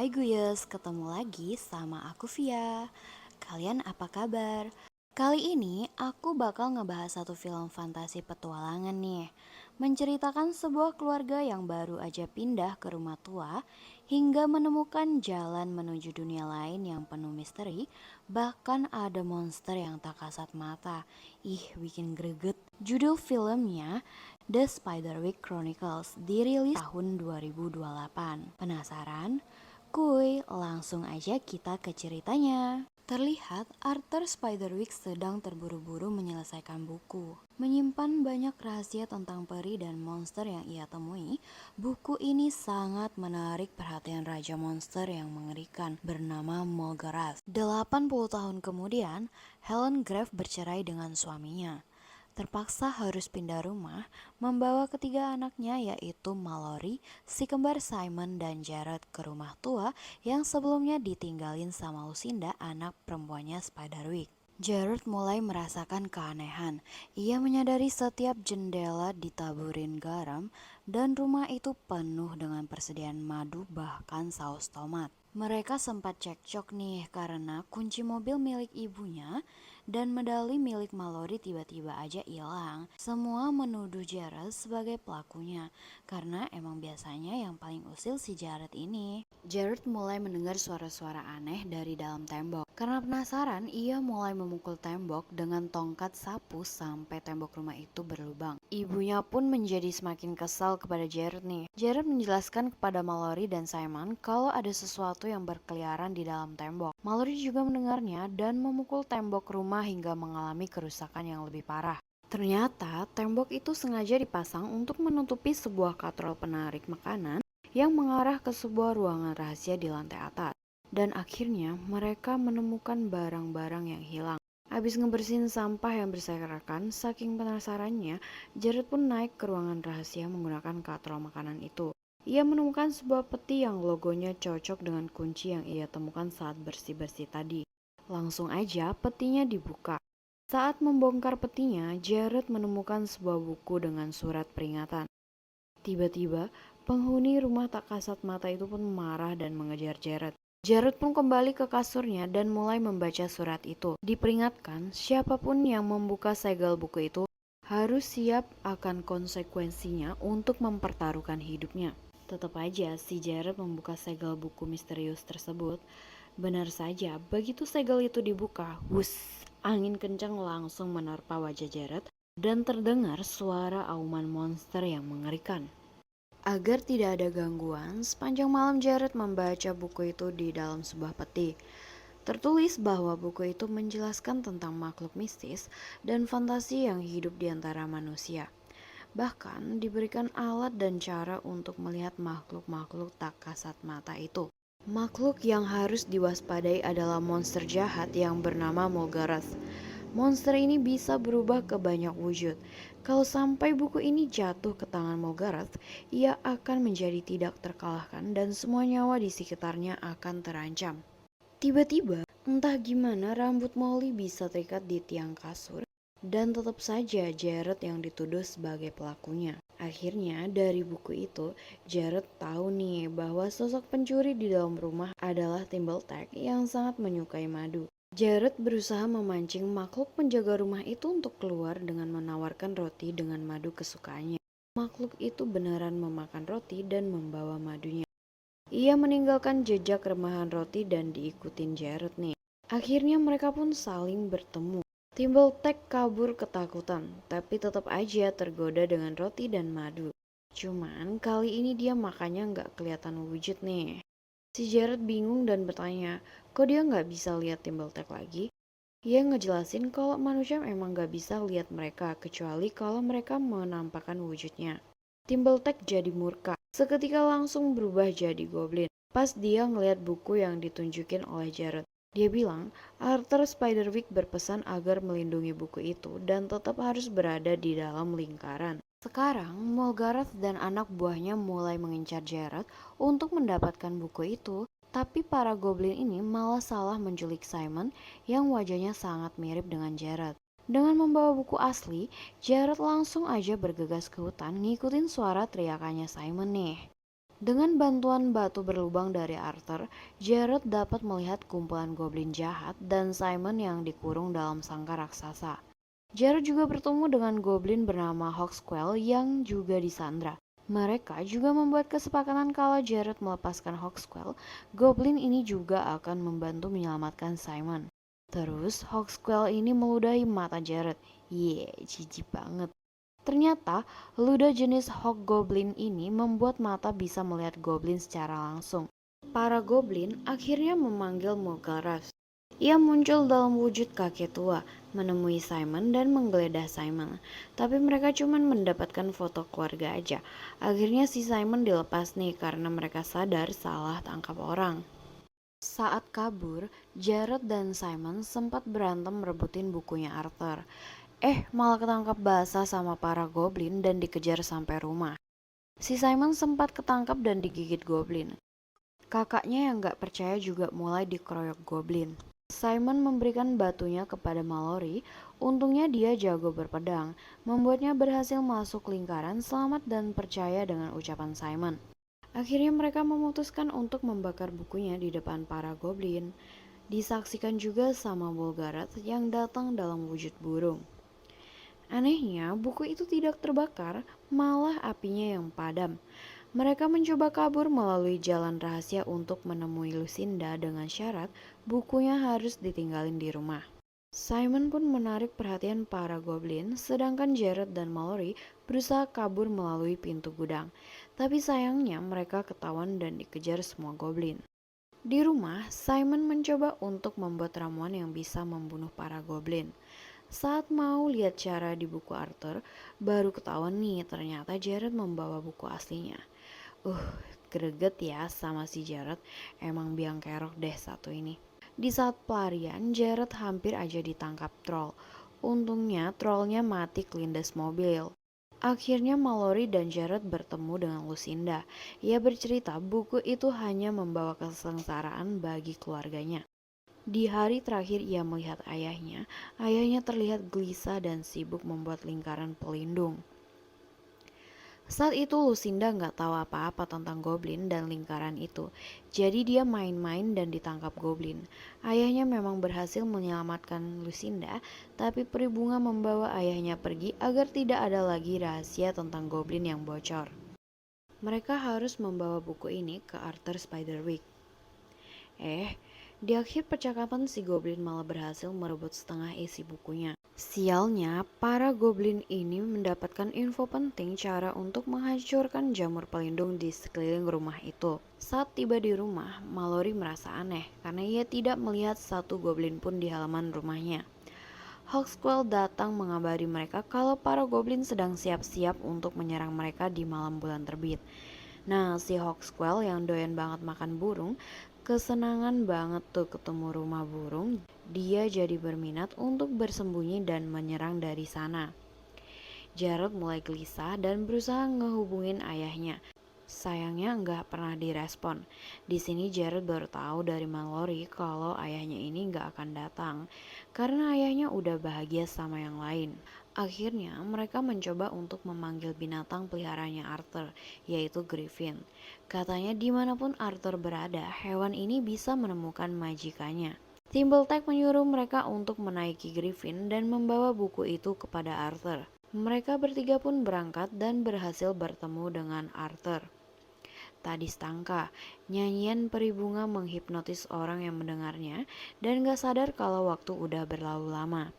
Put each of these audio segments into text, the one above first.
Hai Guyes, ketemu lagi sama aku Via. Kalian apa kabar? Kali ini aku bakal ngebahas satu film fantasi petualangan nih. Menceritakan sebuah keluarga yang baru aja pindah ke rumah tua hingga menemukan jalan menuju dunia lain yang penuh misteri. Bahkan ada monster yang tak kasat mata. Ih, bikin greget. Judul filmnya The Spiderwick Chronicles dirilis tahun 2028. Penasaran? Kuy, langsung aja kita ke ceritanya. Terlihat Arthur Spiderwick sedang terburu-buru menyelesaikan buku. Menyimpan banyak rahasia tentang peri dan monster yang ia temui, buku ini sangat menarik perhatian Raja Monster yang mengerikan bernama Molgarath. 80 tahun kemudian, Helen Grave bercerai dengan suaminya. Terpaksa harus pindah rumah, membawa ketiga anaknya yaitu Mallory, si kembar Simon dan Jared ke rumah tua yang sebelumnya ditinggalin sama Lucinda, anak perempuannya Spiderwick. Jared mulai merasakan keanehan. Ia menyadari setiap jendela ditaburin garam dan rumah itu penuh dengan persediaan madu bahkan saus tomat. Mereka sempat cekcok nih karena kunci mobil milik ibunya dan medali milik Mallory tiba-tiba aja hilang. Semua menuduh Jared sebagai pelakunya karena emang biasanya yang paling usil si Jared ini. Jared mulai mendengar suara-suara aneh dari dalam tembok. Karena penasaran, ia mulai memukul tembok dengan tongkat sapu sampai tembok rumah itu berlubang. Ibunya pun menjadi semakin kesal kepada Jared nih. Jared menjelaskan kepada Mallory dan Simon kalau ada sesuatu yang berkeliaran di dalam tembok. Mallory juga mendengarnya dan memukul tembok rumah hingga mengalami kerusakan yang lebih parah. Ternyata tembok itu sengaja dipasang untuk menutupi sebuah katrol penarik makanan yang mengarah ke sebuah ruangan rahasia di lantai atas. Dan akhirnya mereka menemukan barang-barang yang hilang. Habis ngebersihin sampah yang berserakan, saking penasarannya, Jared pun naik ke ruangan rahasia menggunakan katrol makanan itu. Ia menemukan sebuah peti yang logonya cocok dengan kunci yang ia temukan saat bersih-bersih tadi. Langsung aja petinya dibuka. Saat membongkar petinya, Jared menemukan sebuah buku dengan surat peringatan. Tiba-tiba, penghuni rumah tak kasat mata itu pun marah dan mengejar Jared. Jared pun kembali ke kasurnya dan mulai membaca surat itu. Diperingatkan, siapapun yang membuka segel buku itu harus siap akan konsekuensinya untuk mempertaruhkan hidupnya. Tetap aja si Jared membuka segel buku misterius tersebut. Benar saja, begitu segel itu dibuka, angin kencang langsung menerpa wajah Jared dan terdengar suara auman monster yang mengerikan. Agar tidak ada gangguan, sepanjang malam Jared membaca buku itu di dalam sebuah peti. Tertulis bahwa buku itu menjelaskan tentang makhluk mistis dan fantasi yang hidup di antara manusia. Bahkan diberikan alat dan cara untuk melihat makhluk-makhluk tak kasat mata itu. Makhluk yang harus diwaspadai adalah monster jahat yang bernama Molgarath. Monster ini bisa berubah ke banyak wujud. Kalau sampai buku ini jatuh ke tangan Molgarath, ia akan menjadi tidak terkalahkan dan semua nyawa di sekitarnya akan terancam. Tiba-tiba, entah gimana rambut Molly bisa terikat di tiang kasur dan tetap saja Jared yang dituduh sebagai pelakunya. Akhirnya dari buku itu, Jared tahu nih bahwa sosok pencuri di dalam rumah adalah Timbertake yang sangat menyukai madu. Jared berusaha memancing makhluk penjaga rumah itu untuk keluar dengan menawarkan roti dengan madu kesukaannya. Makhluk itu beneran memakan roti dan membawa madunya. Ia meninggalkan jejak remahan roti dan diikutin Jared nih. Akhirnya mereka pun saling bertemu. Timbertake kabur ketakutan, tapi tetap aja tergoda dengan roti dan madu. Cuman kali ini dia makannya nggak kelihatan wujud nih. Si Jared bingung dan bertanya, kok dia nggak bisa lihat Timbertake lagi? Ia ngejelasin kalau manusia emang nggak bisa lihat mereka kecuali kalau mereka menampakkan wujudnya. Timbertake jadi murka, seketika langsung berubah jadi goblin. Pas dia ngeliat buku yang ditunjukin oleh Jared, dia bilang Arthur Spiderwick berpesan agar melindungi buku itu dan tetap harus berada di dalam lingkaran. Sekarang, Molgarath dan anak buahnya mulai mengincar Jared untuk mendapatkan buku itu, tapi para goblin ini malah salah menculik Simon yang wajahnya sangat mirip dengan Jared. Dengan membawa buku asli, Jared langsung aja bergegas ke hutan ngikutin suara teriakannya Simon nih. Dengan bantuan batu berlubang dari Arthur, Jared dapat melihat kumpulan goblin jahat dan Simon yang dikurung dalam sangkar raksasa. Jared juga bertemu dengan goblin bernama Hawksquell yang juga disandra. Mereka juga membuat kesepakatan kalau Jared melepaskan Hawksquell, goblin ini juga akan membantu menyelamatkan Simon. Terus Hawksquell ini meludahi mata Jared. Jijik banget. Ternyata, ludah jenis Hobgoblin ini membuat mata bisa melihat goblin secara langsung. Para goblin akhirnya memanggil Mulgaras. Ia muncul dalam wujud kakek tua, menemui Simon dan menggeledah Simon. Tapi mereka cuma mendapatkan foto keluarga aja. Akhirnya si Simon dilepas nih karena mereka sadar salah tangkap orang. Saat kabur, Jared dan Simon sempat berantem merebutin bukunya Arthur. Malah ketangkap basah sama para goblin dan dikejar sampai rumah. Si Simon sempat ketangkap dan digigit goblin. Kakaknya yang gak percaya juga mulai dikeroyok goblin. Simon memberikan batunya kepada Mallory, untungnya dia jago berpedang, membuatnya berhasil masuk lingkaran selamat dan percaya dengan ucapan Simon. Akhirnya mereka memutuskan untuk membakar bukunya di depan para goblin. Disaksikan juga sama Bulgarath yang datang dalam wujud burung. Anehnya, buku itu tidak terbakar, malah apinya yang padam. Mereka mencoba kabur melalui jalan rahasia untuk menemui Lucinda dengan syarat bukunya harus ditinggalin di rumah. Simon pun menarik perhatian para goblin, sedangkan Jared dan Mallory berusaha kabur melalui pintu gudang. Tapi sayangnya mereka ketahuan dan dikejar semua goblin. Di rumah, Simon mencoba untuk membuat ramuan yang bisa membunuh para goblin. Saat mau lihat cara di buku Arthur, baru ketahuan nih ternyata Jared membawa buku aslinya. Greget ya sama si Jared, emang biang kerok deh satu ini. Di saat pelarian, Jared hampir aja ditangkap troll. Untungnya trollnya mati kelindes mobil. Akhirnya Mallory dan Jared bertemu dengan Lucinda. Ia bercerita buku itu hanya membawa kesengsaraan bagi keluarganya. Di hari terakhir ia melihat ayahnya terlihat gelisah dan sibuk membuat lingkaran pelindung. Saat itu Lucinda nggak tahu apa-apa tentang goblin dan lingkaran itu, jadi dia main-main dan ditangkap goblin. Ayahnya memang berhasil menyelamatkan Lucinda, tapi peri bunga membawa ayahnya pergi agar tidak ada lagi rahasia tentang goblin yang bocor. Mereka harus membawa buku ini ke Arthur Spiderwick. Di akhir percakapan si goblin malah berhasil merebut setengah isi bukunya. Sialnya, para goblin ini mendapatkan info penting cara untuk menghancurkan jamur pelindung di sekeliling rumah itu. Saat tiba di rumah, Mallory merasa aneh karena ia tidak melihat satu goblin pun di halaman rumahnya. Hawksquell datang mengabari mereka kalau para goblin sedang siap-siap untuk menyerang mereka di malam bulan terbit. Nah, si Hawksquell yang doyan banget makan burung, kesenangan banget tuh ketemu rumah burung. Dia jadi berminat untuk bersembunyi dan menyerang dari sana. Jared mulai gelisah dan berusaha ngehubungin ayahnya. Sayangnya nggak pernah direspon. Di sini Jared baru tahu dari Mallory kalau ayahnya ini nggak akan datang karena ayahnya udah bahagia sama yang lain. Akhirnya mereka mencoba untuk memanggil binatang peliharanya Arthur, yaitu Griffin. Katanya dimanapun Arthur berada, hewan ini bisa menemukan majikannya. Timbertake menyuruh mereka untuk menaiki Griffin dan membawa buku itu kepada Arthur. Mereka bertiga pun berangkat dan berhasil bertemu dengan Arthur. Tak disangka, nyanyian peri bunga menghipnotis orang yang mendengarnya dan gak sadar kalau waktu udah berlalu lama.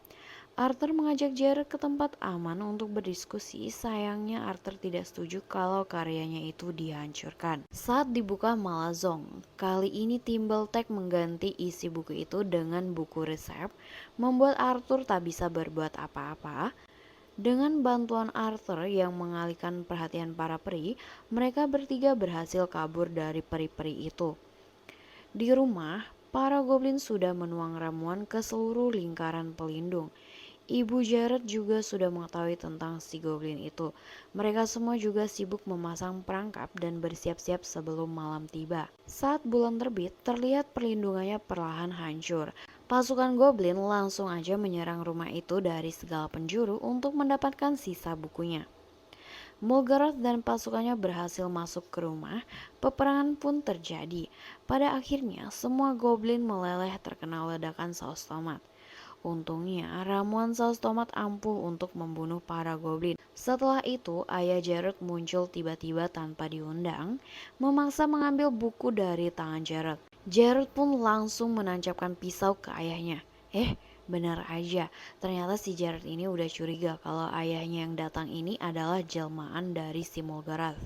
Arthur mengajak Jared ke tempat aman untuk berdiskusi. Sayangnya Arthur tidak setuju kalau karyanya itu dihancurkan. Saat dibuka malah zonk. Kali ini Timbertake mengganti isi buku itu dengan buku resep, membuat Arthur tak bisa berbuat apa-apa. Dengan bantuan Arthur yang mengalihkan perhatian para peri, mereka bertiga berhasil kabur dari peri-peri itu. Di rumah, para goblin sudah menuang ramuan ke seluruh lingkaran pelindung. Ibu Jared juga sudah mengetahui tentang si goblin itu. Mereka semua juga sibuk memasang perangkap dan bersiap-siap sebelum malam tiba. Saat bulan terbit, terlihat perlindungannya perlahan hancur. Pasukan goblin langsung aja menyerang rumah itu dari segala penjuru untuk mendapatkan sisa bukunya. Morgoth dan pasukannya berhasil masuk ke rumah, peperangan pun terjadi. Pada akhirnya, semua goblin meleleh terkena ledakan saus tomat. Untungnya, ramuan saus tomat ampuh untuk membunuh para goblin. Setelah itu, ayah Jared muncul tiba-tiba tanpa diundang, memaksa mengambil buku dari tangan Jared. Jared pun langsung menancapkan pisau ke ayahnya. Benar aja, ternyata si Jared ini udah curiga kalau ayahnya yang datang ini adalah jelmaan dari si Morgoth.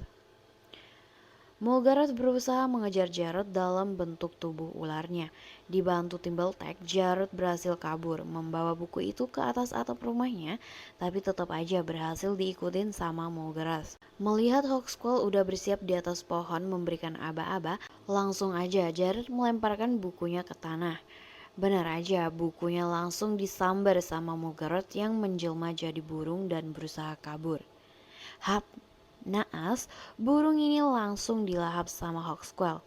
Morgoth berusaha mengejar Jared dalam bentuk tubuh ularnya. Dibantu Timbertech, Jared berhasil kabur, membawa buku itu ke atas atap rumahnya, tapi tetap aja berhasil diikutin sama Morgoth. Melihat Hawkskull udah bersiap di atas pohon memberikan aba-aba, langsung aja Jared melemparkan bukunya ke tanah. Benar aja, bukunya langsung disambar sama Morgoth yang menjelma jadi burung dan berusaha kabur. Hap, naas, burung ini langsung dilahap sama Hawkskull.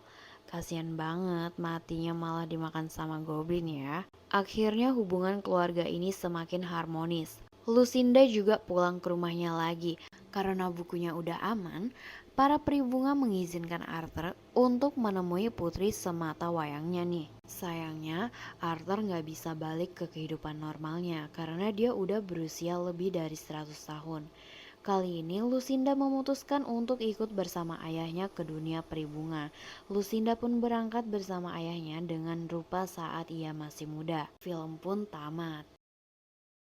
Kasian banget, matinya malah dimakan sama goblin ya. Akhirnya hubungan keluarga ini semakin harmonis. Lucinda juga pulang ke rumahnya lagi. Karena bukunya udah aman, para peribunga mengizinkan Arthur untuk menemui putri semata wayangnya nih. Sayangnya, Arthur nggak bisa balik ke kehidupan normalnya karena dia udah berusia lebih dari 100 tahun. Kali ini Lucinda memutuskan untuk ikut bersama ayahnya ke dunia peribunga. Lucinda pun berangkat bersama ayahnya dengan rupa saat ia masih muda. Film pun tamat.